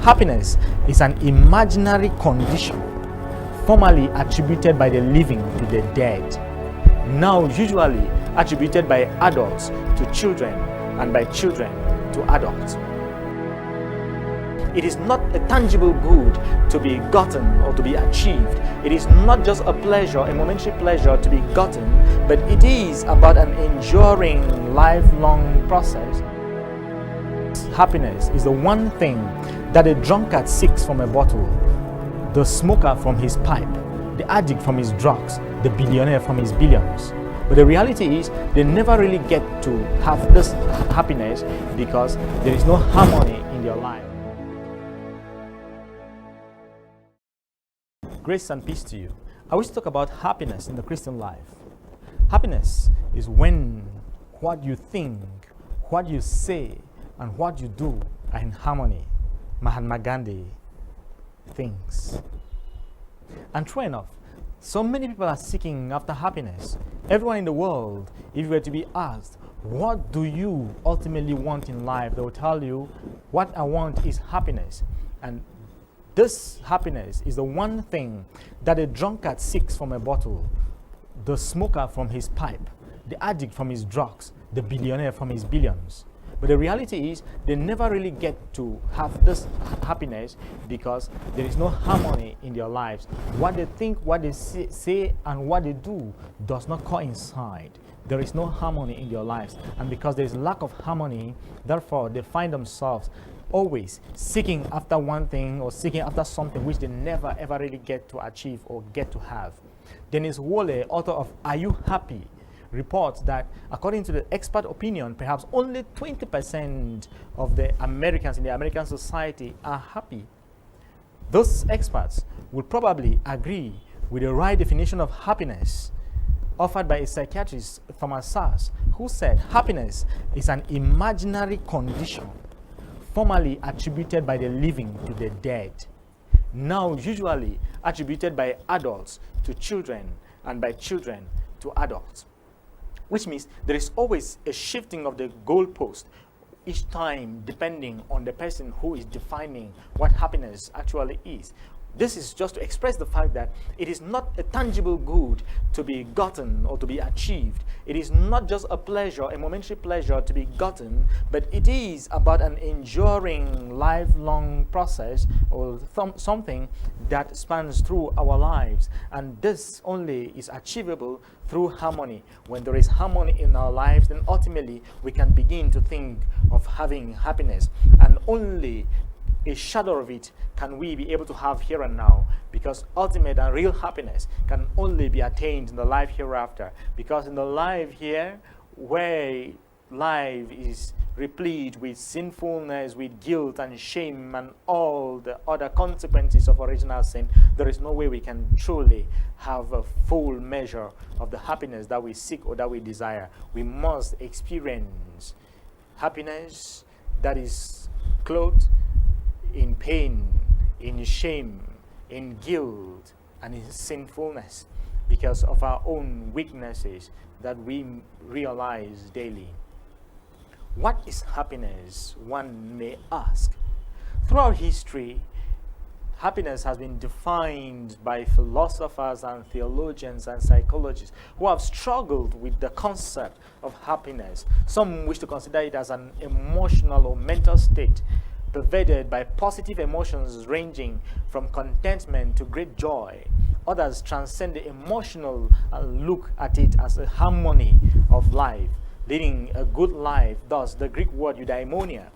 Happiness is an imaginary condition formerly attributed by the living to the dead, now usually attributed by adults to children and by children to adults. It is not a tangible good to be gotten or to be achieved. It is not just a pleasure, a momentary pleasure to be gotten, but it is about an enduring, lifelong process. Happiness is the one thing that a drunkard seeks from a bottle, the smoker from his pipe, the addict from his drugs, the billionaire from his billions. But the reality is they never really get to have this happiness because there is no harmony in their life. Grace and peace to you. I wish to talk about happiness in the Christian life. Happiness is when what you think, what you say, and what you do are in harmony. Mahatma Gandhi thinks. And true enough, so many people are seeking after happiness. Everyone in the world, if you were to be asked, what do you ultimately want in life? They will tell you, what I want is happiness. And this happiness is the one thing that a drunkard seeks from a bottle, the smoker from his pipe, the addict from his drugs, the billionaire from his billions. But the reality is they never really get to have this happiness because there is no harmony in their lives. What they think, what they say, and what they do does not coincide. There is no harmony in their lives. And because there is lack of harmony, therefore they find themselves always seeking after one thing or seeking after something which they never ever really get to achieve or get to have. Dennis Wole, author of Are You Happy?, reports that according to the expert opinion, perhaps only 20% of the Americans in the American society are happy. Those experts would probably agree with the right definition of happiness offered by a psychiatrist, Thomas Szasz, who said happiness is an imaginary condition formerly attributed by the living to the dead, now usually attributed by adults to children and by children to adults. Which means there is always a shifting of the goalpost each time depending on the person who is defining what happiness actually is. This is just to express the fact that it is not a tangible good to be gotten or to be achieved. It is not just a pleasure, a momentary pleasure to be gotten, but it is about an enduring, lifelong process or something that spans through our lives. And this only is achievable through harmony. When there is harmony in our lives, then ultimately we can begin to think of having happiness. And only a shadow of it can we be able to have here and now, because ultimate and real happiness can only be attained in the life hereafter. Because in the life here, where life is replete with sinfulness, with guilt and shame and all the other consequences of original sin, there is no way we can truly have a full measure of the happiness that we seek or that we desire. We must experience happiness that is clothed in pain, in shame, in guilt, and in sinfulness because of our own weaknesses that we realize daily. What is happiness, one may ask? Throughout history, happiness has been defined by philosophers and theologians and psychologists who have struggled with the concept of happiness. Some wish to consider it as an emotional or mental state pervaded by positive emotions ranging from contentment to great joy. Others transcend the emotional and look at it as a harmony of life, leading a good life, thus the Greek word eudaimonia.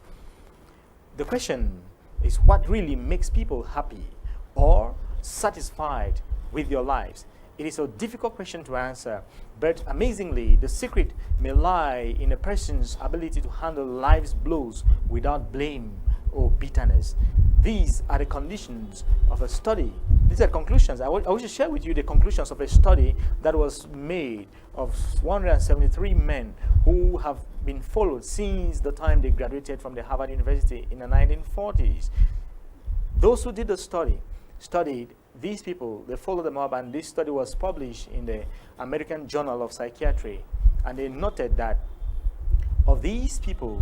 The question is, what really makes people happy or satisfied with their lives? It is a difficult question to answer, but amazingly, the secret may lie in a person's ability to handle life's blows without blame or bitterness. These are the conditions of a study. These are conclusions. I wish to share with you the conclusions of a study that was made of 173 men who have been followed since the time they graduated from the Harvard University in the 1940s. Those who did the study studied these people, they followed them up, and this study was published in the American Journal of Psychiatry. And they noted that of these people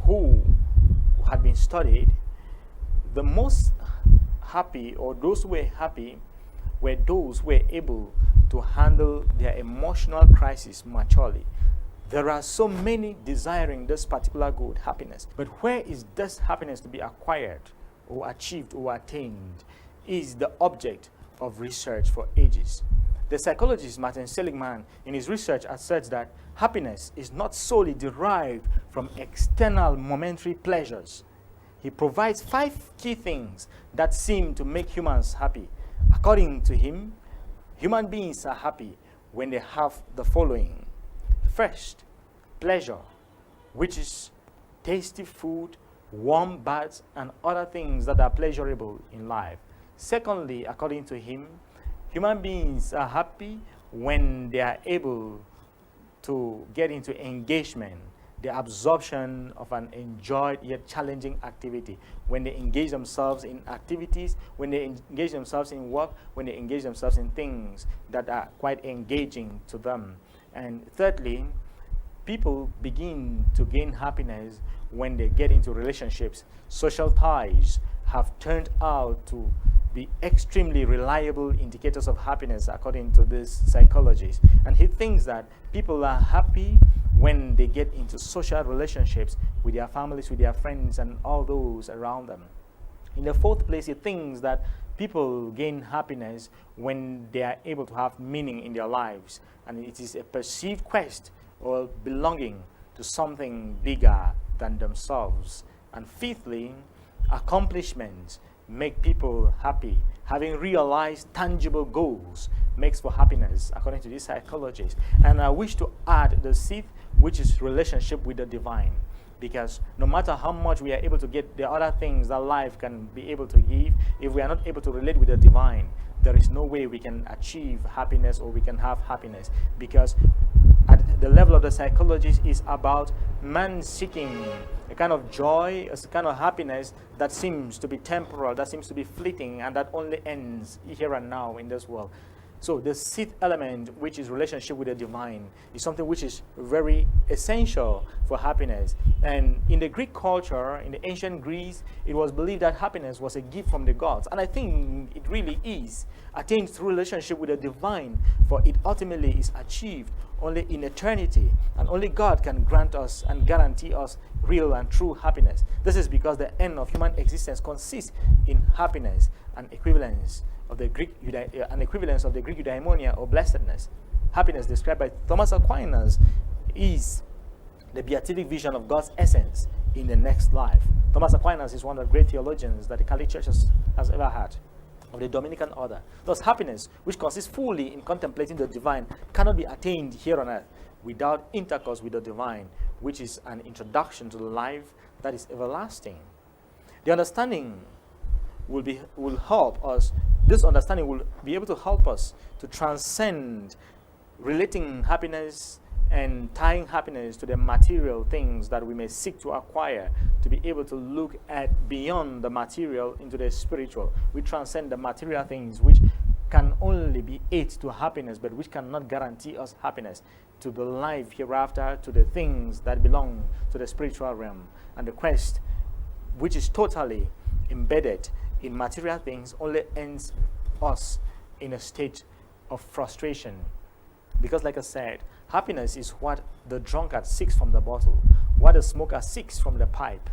who had been studied, the most happy, or those who were happy, were those who were able to handle their emotional crisis maturely. There are so many desiring this particular good, happiness. But where is this happiness to be acquired or achieved or attained is the object of research for ages. The psychologist Martin Seligman, in his research, asserts that happiness is not solely derived from external momentary pleasures. He provides 5 key things that seem to make humans happy. According to him, human beings are happy when they have the following. First, pleasure, which is tasty food, warm baths, and other things that are pleasurable in life. Secondly, according to him, human beings are happy when they are able to get into engagement, the absorption of an enjoyed yet challenging activity. When they engage themselves in activities, when they engage themselves in work, when they engage themselves in things that are quite engaging to them. And thirdly, people begin to gain happiness when they get into relationships. Social ties have turned out to be extremely reliable indicators of happiness, according to this psychologist. And he thinks that people are happy when they get into social relationships with their families, with their friends, and all those around them. In the fourth place, he thinks that people gain happiness when they are able to have meaning in their lives, and it is a perceived quest or belonging to something bigger than themselves. And fifthly, accomplishments make people happy. Having realized tangible goals makes for happiness, according to this psychologist. And I wish to add the sixth, which is relationship with the divine. Because no matter how much we are able to get the other things that life can be able to give, if we are not able to relate with the divine, there is no way we can achieve happiness or we can have happiness. Because at the level of the psychologist is about man seeking a kind of joy, a kind of happiness that seems to be temporal, that seems to be fleeting, and that only ends here and now in this world. So the sixth element, which is relationship with the divine, is something which is very essential for happiness. And in the Greek culture, in the ancient Greece, it was believed that happiness was a gift from the gods. And I think it really is attained through relationship with the divine, for it ultimately is achieved only in eternity. And only God can grant us and guarantee us real and true happiness. This is because the end of human existence consists in happiness and equivalence of the Greek an equivalence of the Greek eudaimonia or blessedness. Happiness, described by Thomas Aquinas, is the beatific vision of God's essence in the next life. Thomas Aquinas is one of the great theologians that the Catholic Church has ever had, of the Dominican order. Thus, happiness, which consists fully in contemplating the divine, cannot be attained here on earth without intercourse with the divine, which is an introduction to the life that is everlasting. The understanding will help us. This understanding will be able to help us to transcend relating happiness and tying happiness to the material things that we may seek to acquire, to be able to look at beyond the material into the spiritual. We transcend the material things which can only be aid to happiness, but which cannot guarantee us happiness, to the life hereafter, to the things that belong to the spiritual realm. And the quest, which is totally embedded in material things, only ends us in a state of frustration. Because like I said, happiness is what the drunkard seeks from the bottle, what the smoker seeks from the pipe,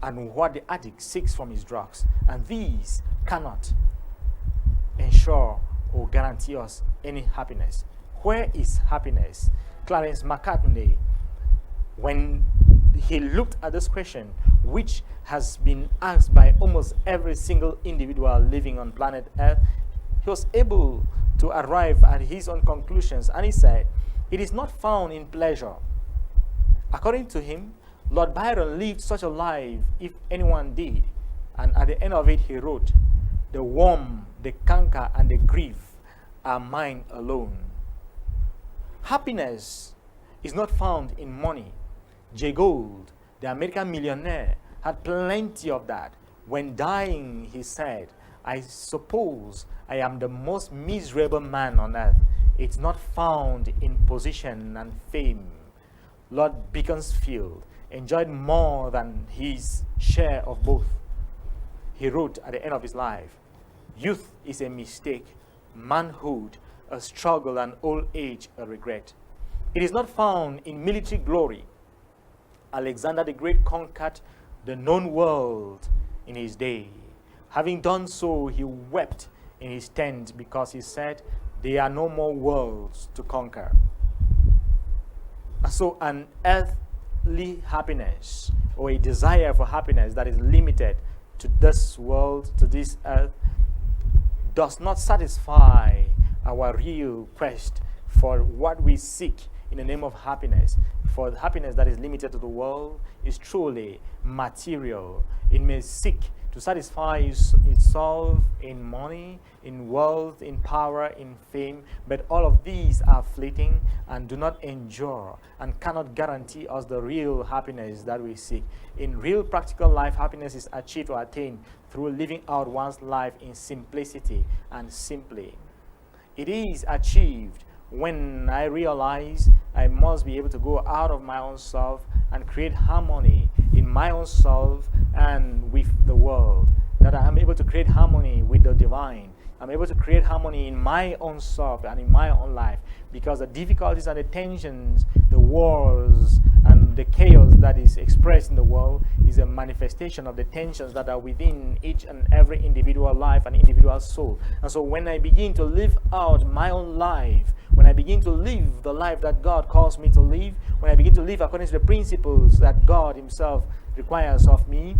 and what the addict seeks from his drugs. And these cannot ensure or guarantee us any happiness. Where is happiness? Clarence Macartney, when he looked at this question, which has been asked by almost every single individual living on planet Earth, he was able to arrive at his own conclusions, and he said, it is not found in pleasure. According to him, Lord Byron lived such a life, if anyone did, and at the end of it he wrote, the worm, the canker, and the grief are mine alone. Happiness is not found in money. Jay Gould, the American millionaire, had plenty of that. When dying, he said, I suppose I am the most miserable man on earth. It's not found in position and fame. Lord Beaconsfield enjoyed more than his share of both. He wrote at the end of his life, "Youth is a mistake, manhood a struggle, and old age a regret. It is not found in military glory. Alexander the Great conquered the known world in his day. Having done so, he wept in his tent because he said, there are no more worlds to conquer." And so an earthly happiness, or a desire for happiness that is limited to this world, to this earth, does not satisfy our real quest for what we seek in the name of happiness. For the happiness that is limited to the world is truly material. It may seek to satisfy itself in money, in wealth, in power, in fame, but all of these are fleeting and do not endure and cannot guarantee us the real happiness that we seek. In real practical life, happiness is achieved or attained through living out one's life in simplicity and simply. It is achieved when I realize I must be able to go out of my own self and create harmony in my own self and with the world. That I am able to create harmony with the divine. I'm able to create harmony in my own self and in my own life, because the difficulties and the tensions, the wars and the chaos that is expressed in the world is a manifestation of the tensions that are within each and every individual life and individual soul. And so when I begin to live out my own life, when I begin to live the life that God calls me to live, when I begin to live according to the principles that God himself requires of me,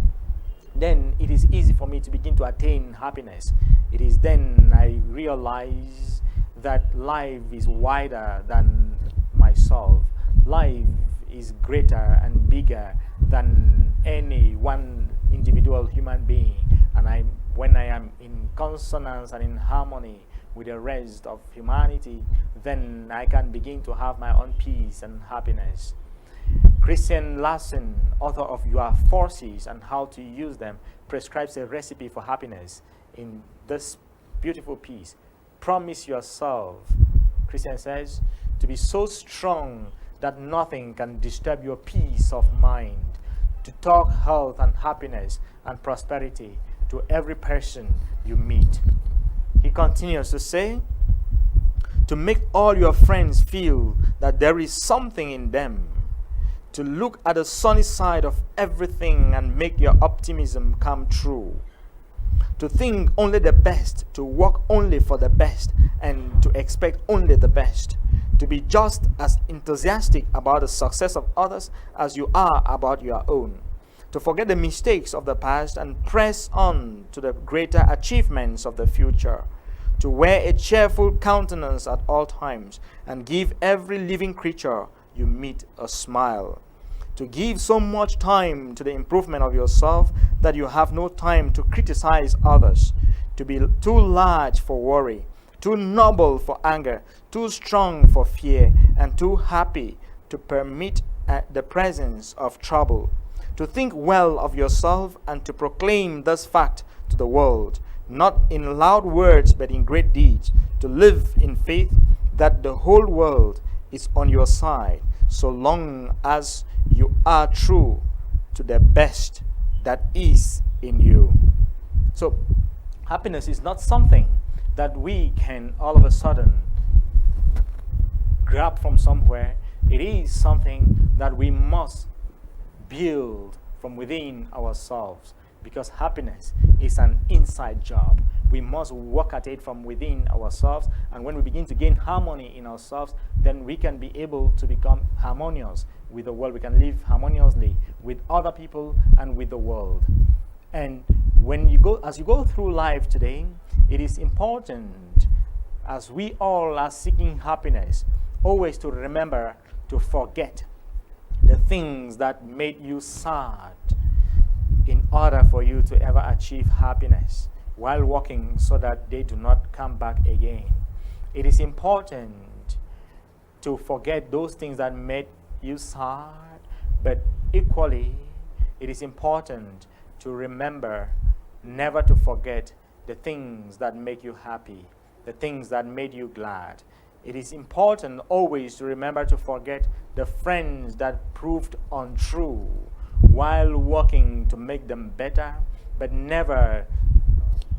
then it is easy for me to begin to attain happiness. It is then I realize that life is wider than myself. Life is greater and bigger than any one individual human being. And when I am in consonance and in harmony with the rest of humanity, then I can begin to have my own peace and happiness. Christian Larson, author of Your Forces and How to Use Them, prescribes a recipe for happiness in this beautiful piece. Promise yourself, Christian says, to be so strong that nothing can disturb your peace of mind, to talk health and happiness and prosperity to every person you meet. He continues to say, to make all your friends feel that there is something in them, to look at the sunny side of everything and make your optimism come true, to think only the best, to work only for the best, and to expect only the best, to be just as enthusiastic about the success of others as you are about your own, to forget the mistakes of the past and press on to the greater achievements of the future, to wear a cheerful countenance at all times and give every living creature you meet a smile, to give so much time to the improvement of yourself that you have no time to criticize others, to be too large for worry, too noble for anger, too strong for fear, and too happy to permit the presence of trouble, to think well of yourself and to proclaim this fact to the world, not in loud words but in great deeds, to live in faith that the whole world is on your side, so long as you are true to the best that is in you. So, happiness is not something that we can all of a sudden grab from somewhere. It is something that we must build from within ourselves, because happiness is an inside job. We must work at it from within ourselves, and when we begin to gain harmony in ourselves, then we can be able to become harmonious with the world. We can live harmoniously with other people and with the world. And as you go through life today, it is important, as we all are seeking happiness, always to remember to forget the things that made you sad in order for you to ever achieve happiness while walking, so that they do not come back again. It is important to forget those things that made you sad, but equally, it is important to remember never to forget the things that make you happy, the things that made you glad. It is important always to remember to forget the friends that proved untrue while working to make them better, but never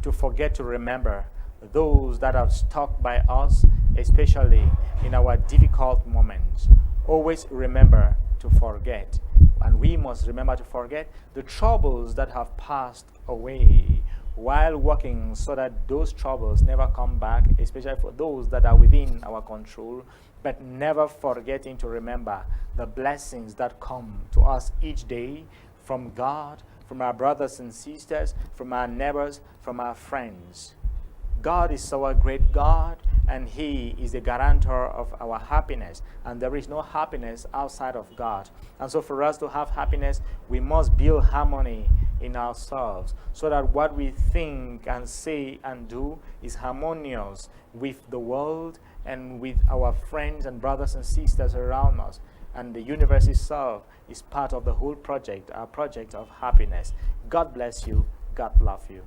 to forget to remember those that have stuck by us, especially in our difficult moments. Always remember to forget, and we must remember to forget the troubles that have passed away while working so that those troubles never come back, especially for those that are within our control, but never forgetting to remember the blessings that come to us each day from God, from our brothers and sisters, from our neighbors, from our friends. God is our great God, and He is the guarantor of our happiness, and there is no happiness outside of God. And so for us to have happiness, we must build harmony in ourselves so that what we think and say and do is harmonious with the world and with our friends and brothers and sisters around us. And the universe itself is part of the whole project, our project of happiness. God bless you. God love you.